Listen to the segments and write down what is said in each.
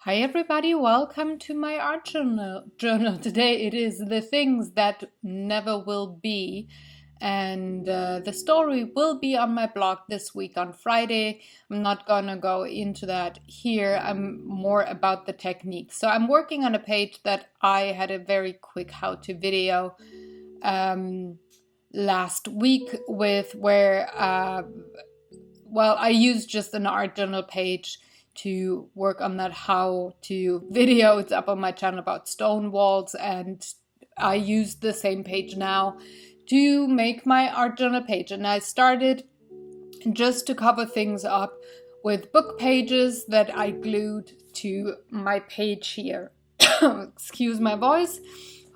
Hi everybody, welcome to my art journal. Today it is the things that never will be, and the story will be on my blog this week on Friday. I'm not gonna go into that here. I'm more about the technique. So I'm working on a page that I had a very quick how-to video last week with where I used just an art journal page to work on that how to video. It's up on my channel about stone walls, and I used the same page now to make my art journal page. And I started just to cover things up with book pages that I glued to my page here. Excuse my voice.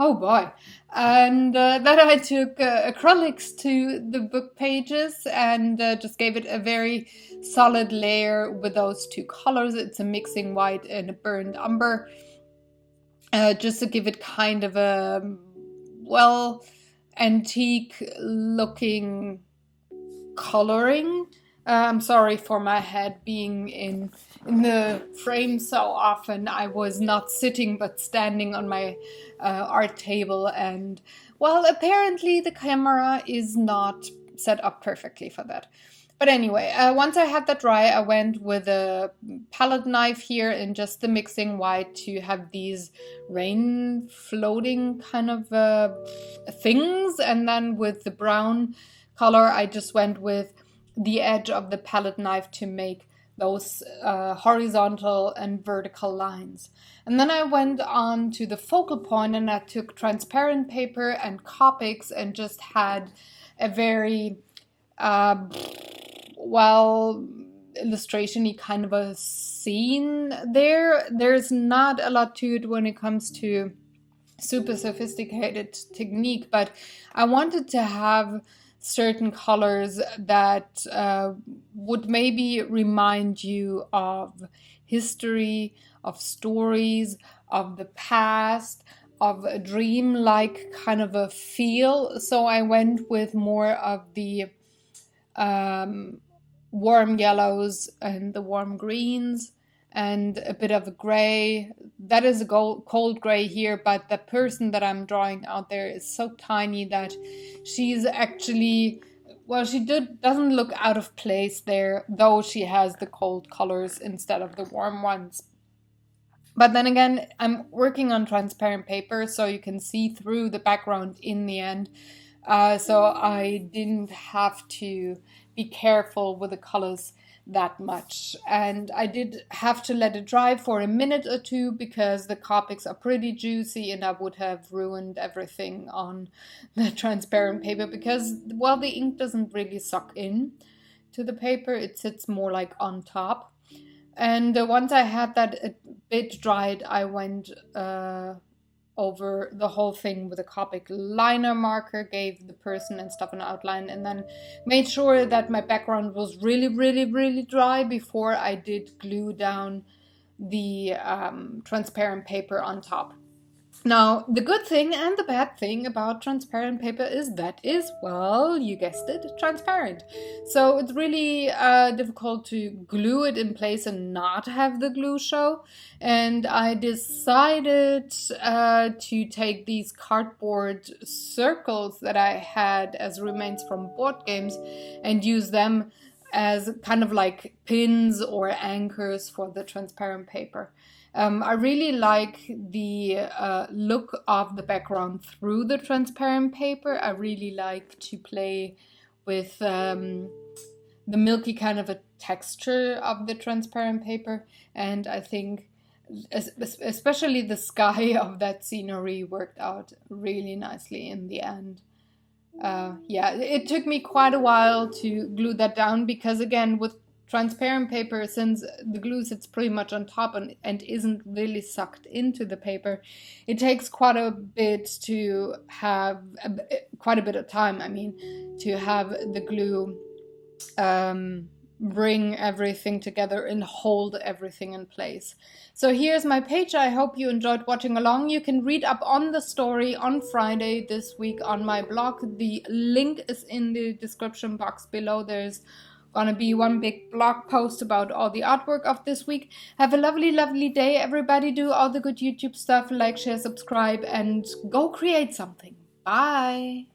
Oh boy. And then I took acrylics to the book pages and just gave it a very solid layer with those two colors. It's a mixing white and a burnt umber. Just to give it kind of a, antique looking coloring. I'm sorry for my head being in the frame so often. I was not sitting but standing on my art table, and apparently the camera is not set up perfectly for that. But anyway, once I had that dry, I went with a palette knife here in just the mixing white to have these rain floating kind of things, and then with the brown color I just went with the edge of the palette knife to make those horizontal and vertical lines. And then I went on to the focal point and I took transparent paper and Copics and just had a very illustration-y kind of a scene there. There's not a lot to it when it comes to super sophisticated technique, but I wanted to have certain colors that would maybe remind you of history, of stories, of the past, of a dream-like kind of a feel. So I went with more of the warm yellows and the warm greens and a bit of a gray. That is a cold gray here, but the person that I'm drawing out there is so tiny that she's actually, she doesn't look out of place there, though she has the cold colors instead of the warm ones. But then again, I'm working on transparent paper, so you can see through the background in the end. So I didn't have to be careful with the colors that much, and I did have to let it dry for a minute or two because the Copics are pretty juicy and I would have ruined everything on the transparent paper because the ink doesn't really suck in to the paper. It sits more like on top. And once I had that a bit dried, I went over the whole thing with a Copic liner marker, gave the person and stuff an outline, and then made sure that my background was really, really, really dry before I did glue down the transparent paper on top. Now, the good thing and the bad thing about transparent paper is that is, you guessed it, transparent. So it's really difficult to glue it in place and not have the glue show. And I decided to take these cardboard circles that I had as remains from board games and use them as kind of like pins or anchors for the transparent paper. I really like the look of the background through the transparent paper. I really like to play with the milky kind of a texture of the transparent paper, and I think especially the sky of that scenery worked out really nicely in the end. It took me quite a while to glue that down because, again, with transparent paper, since the glue sits pretty much on top and isn't really sucked into the paper, it takes quite a bit to have quite a bit of time. I mean, to have the glue bring everything together and hold everything in place. So here's my page. I hope you enjoyed watching along. You can read up on the story on Friday this week on my blog. The link is in the description box below. There's gonna be one big blog post about all the artwork of this week. Have a lovely, lovely day, everybody. Do all the good YouTube stuff, like, share, subscribe, and go create something. Bye.